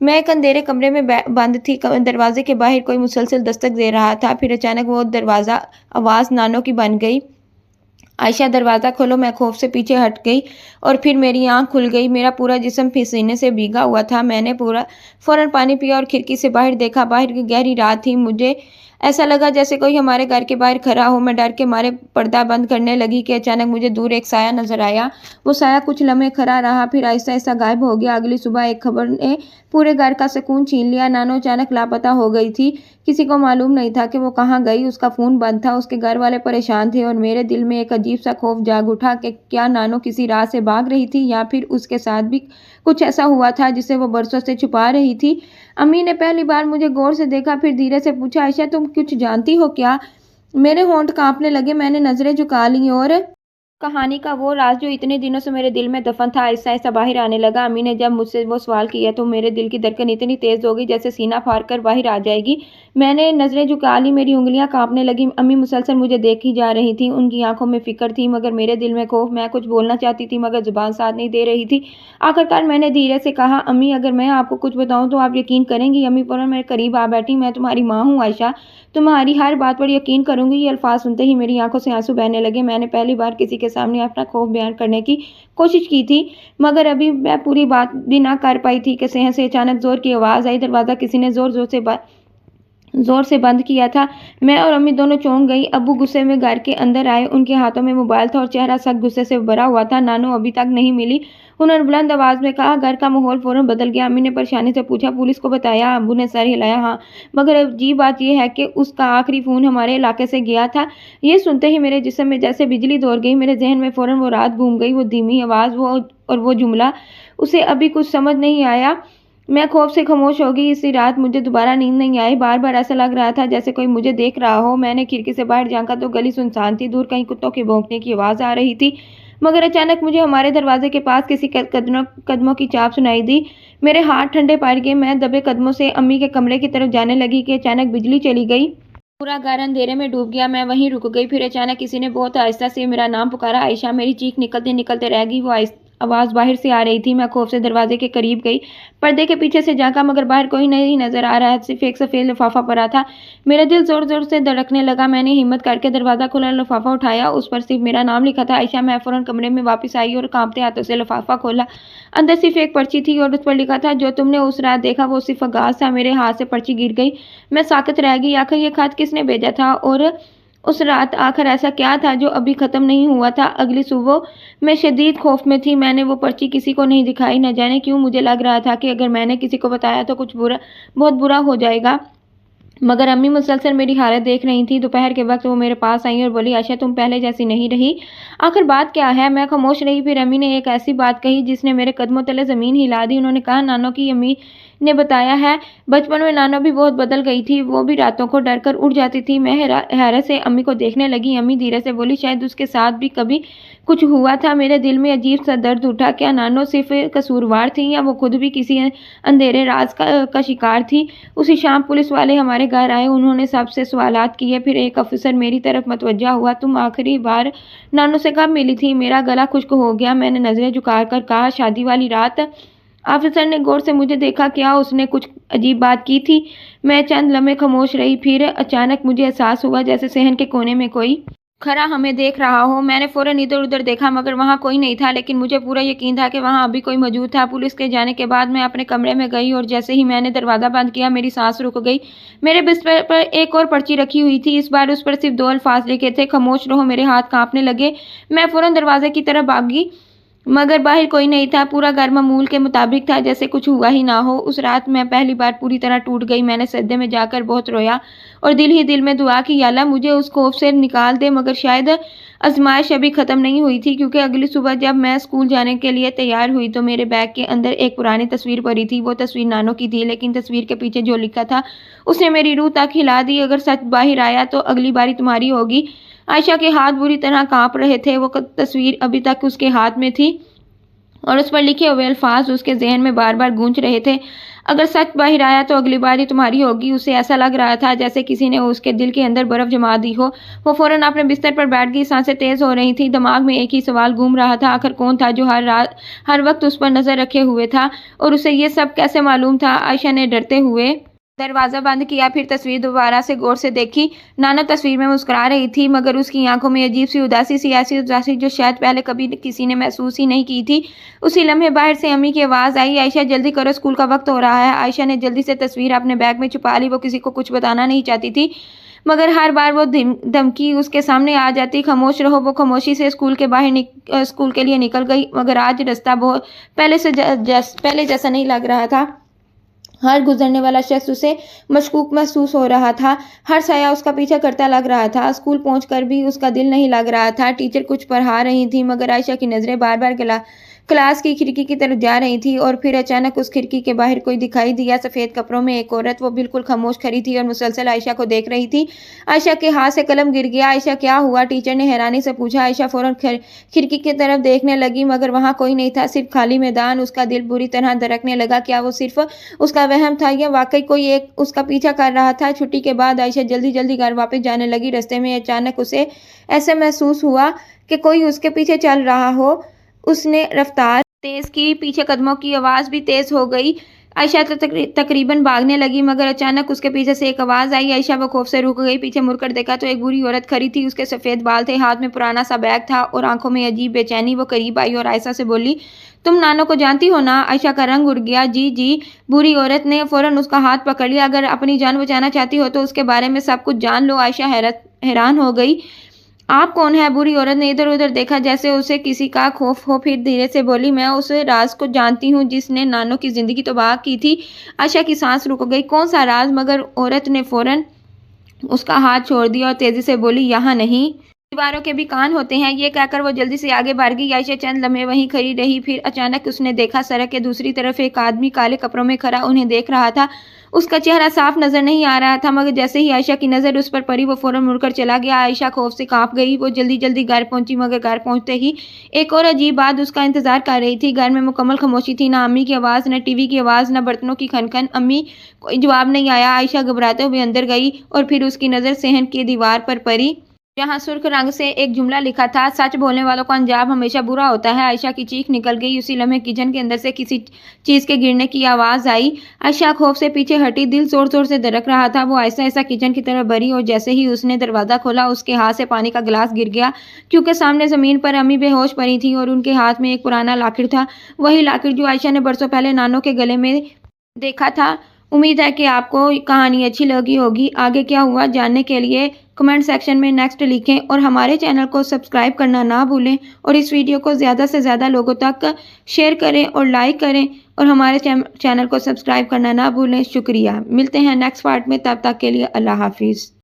میں ایک اندھیرے کمرے میں بند تھی، دروازے کے باہر کوئی مسلسل دستک دے رہا تھا، پھر اچانک وہ دروازہ آواز نانو کی بن گئی، عائشہ دروازہ کھولو۔ میں خوف سے پیچھے ہٹ گئی اور پھر میری آنکھ کھل گئی، میرا پورا جسم پسینے سے بھیگا ہوا تھا، میں نے فوراً پانی پیا اور کھڑکی سے باہر دیکھا، باہر کی گہری رات تھی، مجھے ایسا لگا جیسے کوئی ہمارے گھر کے باہر کھڑا ہو، میں ڈر کے مارے پردہ بند کرنے لگی کہ اچانک مجھے دور ایک سایہ نظر آیا، وہ سایہ کچھ لمحے کھڑا رہا پھر آہستہ آہستہ غائب ہو گیا۔ اگلی صبح ایک خبر نے پورے گھر کا سکون چھین لیا، نانو اچانک لاپتہ ہو گئی تھی، کسی کو معلوم نہیں تھا کہ وہ کہاں گئی، اس کا فون بند تھا، اس کے گھر والے پریشان تھے اور میرے دل میں ایک عجیب سا خوف جاگ اٹھا کہ کیا نانو کسی راز سے بھاگ رہی تھی یا پھر اس کے ساتھ بھی کچھ ایسا ہوا تھا جسے وہ برسوں سے چھپا رہی تھی۔ امی نے پہلی بار مجھے غور سے دیکھا، پھر دھیرے سے پوچھا، عائشہ تم کچھ جانتی ہو کیا؟ میرے ہونٹ کانپنے لگے، میں نے نظریں جھکا لیں اور کہانی کا وہ راز جو اتنے دنوں سے میرے دل میں دفن تھا آہستہ آہستہ باہر آنے لگا۔ امی نے جب مجھ سے وہ سوال کیا تو میرے دل کی دھڑکن اتنی تیز ہو گئی جیسے سینہ پھاڑ کر باہر آ جائے گی۔ میں نے نظریں جھکا لی، میری انگلیاں کانپنے لگیں، امی مسلسل مجھے دیکھی جا رہی تھیں، ان کی آنکھوں میں فکر تھی مگر میرے دل میں خوف، میں کچھ بولنا چاہتی تھی مگر زبان ساتھ نہیں دے رہی تھی۔ آخرکار میں نے دھیرے سے کہا، امی اگر میں آپ کو کچھ بتاؤں تو آپ یقین کریں گی؟ امی فوراً میرے قریب آ بیٹھی، میں تمہاری ماں ہوں عائشہ، تمہاری ہر بات پر یقین کروں گی۔ یہ الفاظ سنتے ہی میری آنکھوں سے آنسو بہنے لگے، میں نے پہلی بار کسی کے سامنے اپنا خوف بیان کرنے کی کوشش کی تھی مگر ابھی میں پوری بات بھی نہ کر پائی تھی کہ صحن سے اچانک زور کی آواز آئی، دروازہ کسی نے زور سے بند کیا تھا۔ میں اور امی دونوں چونک گئی، ابو غصے میں گھر کے اندر آئے، ان کے ہاتھوں میں موبائل تھا اور چہرہ سخت غصے سے بھرا ہوا تھا۔ نانو ابھی تک نہیں ملی، انہوں نے بلند آواز میں کہا۔ گھر کا ماحول فوراً بدل گیا، امی نے پریشانی سے پوچھا، پولیس کو بتایا؟ ابو نے سر ہلایا، ہاں، مگر عجیب بات یہ ہے کہ اس کا آخری فون ہمارے علاقے سے گیا تھا۔ یہ سنتے ہی میرے جسم میں جیسے بجلی دوڑ گئی، میرے ذہن میں فوراً وہ رات گھوم گئی، وہ دھیمی آواز اور وہ جملہ، اسے ابھی کچھ سمجھ نہیں آیا، میں خوف سے خاموش ہو گئی۔ اسی رات مجھے دوبارہ نیند نہیں آئی، بار بار ایسا لگ رہا تھا جیسے کوئی مجھے دیکھ رہا ہو۔ میں نے کھڑکی سے باہر جھانکا تو گلی سنسان تھی، دور کہیں کتوں کے بھونکنے کی آواز آ رہی تھی مگر اچانک مجھے ہمارے دروازے کے پاس کسی قدموں کی چاپ سنائی دی، میرے ہاتھ ٹھنڈے پڑ گئے، میں دبے قدموں سے امی کے کمرے کی طرف جانے لگی کہ اچانک بجلی چلی گئی، پورا گھر اندھیرے میں ڈوب گیا، میں وہیں رک گئی، پھر اچانک کسی نے بہت آہستہ سے میرا نام پکارا، عائشہ، میری چیخ نکلتے نکلتے رہ گئی، وہ آواز باہر سے آ رہی تھی، میں خوف سے دروازے کے قریب گئی، پردے کے پیچھے سے جھانکا مگر باہر کوئی نہیں نظر آ رہا، صرف ایک سفید لفافہ پڑا تھا، میرا دل زور زور سے دھڑکنے لگا، میں نے ہمت کر کے دروازہ کھولا، لفافہ اٹھایا، اس پر صرف میرا نام لکھا تھا، عائشہ، میں فوراً کمرے میں واپس آئی اور کانپتے ہاتھوں سے لفافہ کھولا، اندر صرف ایک پرچی تھی اور اس پر لکھا تھا، جو تم نے اس رات دیکھا وہ صرف آغاز تھا، میرے ہاتھ سے پرچی گر گئی، میں ساکت رہ گئی، آخر یہ خط کس نے بھیجا تھا اور اس رات آخر ایسا کیا تھا جو ابھی ختم نہیں ہوا تھا؟ اگلی صبح میں شدید خوف میں تھی، میں نے وہ پرچی کسی کو نہیں دکھائی، نہ جانے کیوں مجھے لگ رہا تھا کہ اگر میں نے کسی کو بتایا تو کچھ بہت برا ہو جائے گا، مگر امی مسلسل میری حالت دیکھ رہی تھی، دوپہر کے وقت وہ میرے پاس آئیں اور بولی، عائشہ تم پہلے جیسی نہیں رہی، آخر بات کیا ہے؟ میں خاموش رہی، پھر امی نے ایک ایسی بات کہی جس نے میرے قدموں تلے زمین ہلا دی، انہوں نے کہا، نانو کی امی نے بتایا ہے بچپن میں نانو بھی بہت بدل گئی تھی، وہ بھی راتوں کو ڈر کر اٹھ جاتی تھی۔ میں حیرت سے امی کو دیکھنے لگی، امی دھیرے سے بولی، شاید اس کے ساتھ بھی کبھی کچھ ہوا تھا، میرے دل میں عجیب سا درد اٹھا، کیا نانو صرف قصوروار تھی یا وہ خود بھی کسی اندھیرے راز کا شکار تھی؟ اسی شام پولیس والے ہمارے گھر آئے، انہوں نے سب سے سوالات کیے، پھر ایک افسر میری طرف متوجہ ہوا، تم آخری بار نانو سے کب ملی تھی؟ میرا گلا خشک ہو گیا، میں نے نظریں جھکا کر کہا، شادی والی رات۔ آفیسر نے غور سے مجھے دیکھا، کیا اس نے کچھ عجیب بات کی تھی؟ میں چند لمحے خاموش رہی، پھر اچانک مجھے احساس ہوا جیسے صحن کے کونے میں کوئی کھڑا ہمیں دیکھ رہا ہو، میں نے فوراً ادھر ادھر دیکھا مگر وہاں کوئی نہیں تھا، لیکن مجھے پورا یقین تھا کہ وہاں ابھی کوئی موجود تھا۔ پولیس کے جانے کے بعد میں اپنے کمرے میں گئی اور جیسے ہی میں نے دروازہ بند کیا میری سانس رک گئی، میرے بستر پر ایک اور پرچی رکھی ہوئی تھی، اس بار اس پر صرف 2 الفاظ لکھے تھے، خاموش رہو، میرے ہاتھ کانپنے لگے، میں فوراً دروازے کی طرف بھاگی مگر باہر کوئی نہیں تھا، پورا گھر معمول کے مطابق تھا جیسے کچھ ہوا ہی نہ ہو۔ اس رات میں پہلی بار پوری طرح ٹوٹ گئی، میں نے سجدے میں جا کر بہت رویا اور دل ہی دل میں دعا کی، یا اللہ مجھے اس خوف سے نکال دے، مگر شاید آزمائش ابھی ختم نہیں ہوئی تھی، کیونکہ اگلی صبح جب میں اسکول جانے کے لیے تیار ہوئی تو میرے بیگ کے اندر ایک پرانی تصویر پڑی تھی، وہ تصویر نانو کی تھی، لیکن تصویر کے پیچھے جو لکھا تھا اس نے میری روح تک ہلا دی، اگر سچ باہر آیا تو اگلی باری تمہاری ہوگی۔ عائشہ کے ہاتھ بری طرح کانپ رہے تھے، وہ تصویر ابھی تک اس کے ہاتھ میں تھی اور اس پر لکھے ہوئے الفاظ اس کے ذہن میں بار بار گونج رہے تھے، اگر سچ باہر آیا تو اگلی باری تمہاری ہوگی۔ اسے ایسا لگ رہا تھا جیسے کسی نے اس کے دل کے اندر برف جما دی ہو۔ وہ فوراً اپنے بستر پر بیٹھ گئی، سانسیں تیز ہو رہی تھیں، دماغ میں ایک ہی سوال گھوم رہا تھا، آخر کون تھا جو ہر وقت اس پر نظر رکھے ہوئے تھا، اور اسے یہ سب کیسے معلوم تھا؟ عائشہ نے ڈرتے ہوئے دروازہ بند کیا، پھر تصویر دوبارہ سے غور سے دیکھی۔ نانا تصویر میں مسکرا رہی تھی، مگر اس کی آنکھوں میں عجیب سی اداسی سی، ایسی اداسی جو شاید پہلے کبھی کسی نے محسوس ہی نہیں کی تھی۔ اسی لمحے باہر سے امی کی آواز آئی، عائشہ جلدی کرو، اسکول کا وقت ہو رہا ہے۔ عائشہ نے جلدی سے تصویر اپنے بیگ میں چھپا لی۔ وہ کسی کو کچھ بتانا نہیں چاہتی تھی، مگر ہر بار وہ دھمکی اس کے سامنے آ جاتی، خاموش رہو۔ وہ خاموشی سے اسکول کے لیے نکل گئی، مگر آج رستہ بہت پہلے جیسا نہیں لگ رہا تھا۔ ہر گزرنے والا شخص اسے مشکوک محسوس ہو رہا تھا، ہر سایہ اس کا پیچھا کرتا لگ رہا تھا۔ اسکول پہنچ کر بھی اس کا دل نہیں لگ رہا تھا۔ ٹیچر کچھ پڑھا رہی تھی، مگر عائشہ کی نظریں بار بار کلاس کی کھڑکی کی طرف جا رہی تھی، اور پھر اچانک اس کھڑکی کے باہر کوئی دکھائی دیا، سفید کپڑوں میں ایک عورت۔ وہ بالکل خاموش کھڑی تھی اور مسلسل عائشہ کو دیکھ رہی تھی۔ عائشہ کے ہاتھ سے قلم گر گیا۔ عائشہ کیا ہوا؟ ٹیچر نے حیرانی سے پوچھا۔ عائشہ فوراً کھڑکی کی طرف دیکھنے لگی، مگر وہاں کوئی نہیں تھا، صرف خالی میدان۔ اس کا دل بری طرح دھڑکنے لگا۔ کیا وہ صرف اس کا وہم تھا یا واقعی کوئی ایک اس کا پیچھا کر رہا تھا؟ چھٹی کے بعد عائشہ جلدی جلدی گھر واپس جانے لگی۔ راستے میں اچانک اسے ایسے محسوس ہوا کہ کوئی اس کے پیچھے چل رہا ہو۔ اس نے رفتار تیز کی، پیچھے قدموں کی آواز بھی تیز ہو گئی۔ عائشہ تقریباً بھاگنے لگی، مگر اچانک اس کے پیچھے سے ایک آواز آئی۔ عائشہ وہ خوف سے رک گئی، پیچھے مڑ کر دیکھا تو ایک بوڑھی عورت کھڑی تھی۔ اس کے سفید بال تھے، ہاتھ میں پرانا سا بیگ تھا اور آنکھوں میں عجیب بے چینی۔ وہ قریب آئی اور آہستہ سے بولی، تم نانو کو جانتی ہو نا؟ عائشہ کا رنگ اڑ گیا۔ جی جی۔ بوڑھی عورت نے فوراً اس کا ہاتھ پکڑ لیا۔ اگر اپنی جان بچانا چاہتی ہو تو اس کے بارے میں سب کچھ جان لو۔ عائشہ حیران ہو گئی۔ آپ کون ہیں؟ بوڑھی عورت نے ادھر ادھر دیکھا جیسے اسے کسی کا خوف ہو، پھر دھیرے سے بولی، میں اس راز کو جانتی ہوں جس نے نانو کی زندگی تباہ کی تھی۔ عائشہ کی سانس رک گئی۔ کون سا راز؟ مگر عورت نے فوراً اس کا ہاتھ چھوڑ دیا اور تیزی سے بولی، یہاں نہیں، دیواروں کے بھی کان ہوتے ہیں۔ یہ کہہ کر وہ جلدی سے آگے بڑھ گئی۔ عائشہ چند لمحے وہیں کھڑی رہی، پھر اچانک اس نے دیکھا سڑک کے دوسری طرف ایک آدمی کالے کپڑوں میں کھڑا انہیں دیکھ رہا تھا۔ اس کا چہرہ صاف نظر نہیں آ رہا تھا، مگر جیسے ہی عائشہ کی نظر اس پر پڑی وہ فوراً مڑ کر چلا گیا۔ عائشہ خوف سے کانپ گئی۔ وہ جلدی جلدی گھر پہنچی، مگر گھر پہنچتے ہی ایک اور عجیب بات اس کا انتظار کر رہی تھی۔ گھر میں مکمل خاموشی تھی، نہ امی کی آواز، نہ ٹی وی کی آواز، نہ برتنوں کی کھن۔ امی کوئی جواب نہیں آیا۔ عائشہ گھبراتے ہوئے اندر گئی اور پھر اس کی نظر صحن کی دیوار پر پڑی، جہاں سرخ رنگ سے ایک جملہ لکھا تھا، سچ بولنے والوں کا انجام ہمیشہ برا ہوتا ہے۔ عائشہ کی چیخ نکل گئی۔ اسی لمحے کچن کے اندر سے کسی چیز کے گرنے کی آواز آئی۔ عائشہ خوف سے پیچھے ہٹی، دل زور زور سے دھڑک رہا تھا۔ وہ آہستہ آہستہ کچن کی طرف بڑھی اور جیسے ہی اس نے دروازہ کھولا اس کے ہاتھ سے پانی کا گلاس گر گیا، کیونکہ سامنے زمین پر امی بے ہوش پڑی تھیں اور ان کے ہاتھ میں ایک پرانا لاکر تھا، وہی لاکر جو عائشہ نے برسوں پہلے نانو کے گلے میں دیکھا تھا۔ امید ہے کہ آپ کو کہانی اچھی لگی ہوگی۔ آگے کیا ہوا جاننے کے لیے کمنٹ سیکشن میں نیکسٹ لکھیں اور ہمارے چینل کو سبسکرائب کرنا نہ بھولیں، اور اس ویڈیو کو زیادہ سے زیادہ لوگوں تک شیئر کریں اور لائک کریں، اور ہمارے چینل کو سبسکرائب کرنا نہ بھولیں۔ شکریہ۔ ملتے ہیں نیکسٹ پارٹ میں، تب تک کے لیے اللہ حافظ۔